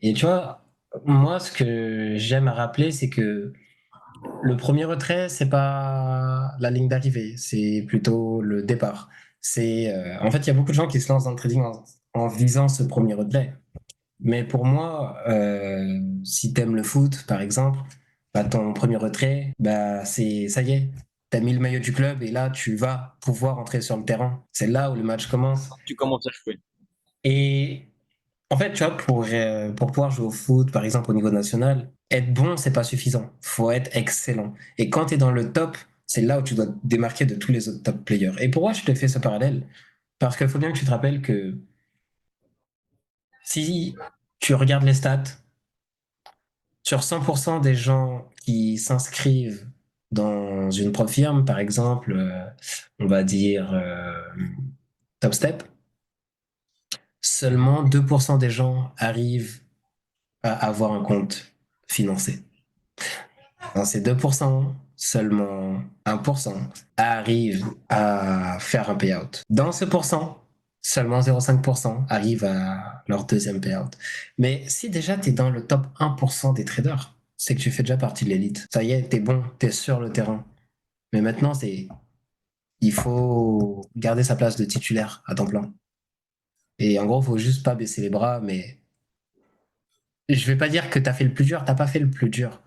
Et tu vois, moi, ce que j'aime à rappeler, c'est que le premier retrait, c'est pas la ligne d'arrivée, c'est plutôt le départ. En fait, il y a beaucoup de gens qui se lancent dans le trading en visant ce premier retrait. Mais pour moi, si t'aimes le foot, par exemple, bah, ton premier retrait, bah, ça y est, t'as mis le maillot du club et là, tu vas pouvoir entrer sur le terrain. C'est là où le match commence. Tu commences à jouer. Et en fait, tu vois, pour pouvoir jouer au foot, par exemple, au niveau national, être bon, c'est pas suffisant. Faut être excellent. Et quand tu es dans le top, c'est là où tu dois te démarquer de tous les autres top players. Et pourquoi je te fais ce parallèle? Parce qu'il faut bien que tu te rappelles que si tu regardes les stats, sur 100% des gens qui s'inscrivent dans une prop firme, par exemple, on va dire Top Step, seulement 2% des gens arrivent à avoir un compte financé. Dans ces 2%, seulement 1% arrivent à faire un payout. Dans ce pourcent, seulement 0,5% arrivent à leur deuxième payout. Mais si déjà tu es dans le top 1% des traders, c'est que tu fais déjà partie de l'élite. Ça y est, t'es bon, t'es sur le terrain. Mais maintenant, il faut garder sa place de titulaire à temps plein. Et en gros, il faut juste pas baisser les bras, mais je vais pas dire que t'as fait le plus dur, t'as pas fait le plus dur.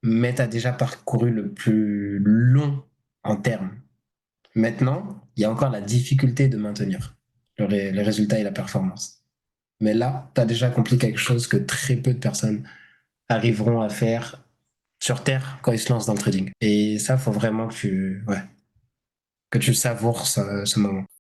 Mais tu as déjà parcouru le plus long en termes. Maintenant, il y a encore la difficulté de maintenir les résultats et la performance. Mais là, tu as déjà accompli quelque chose que très peu de personnes arriveront à faire sur Terre quand ils se lancent dans le trading. Et ça, faut vraiment que tu savoures ce moment.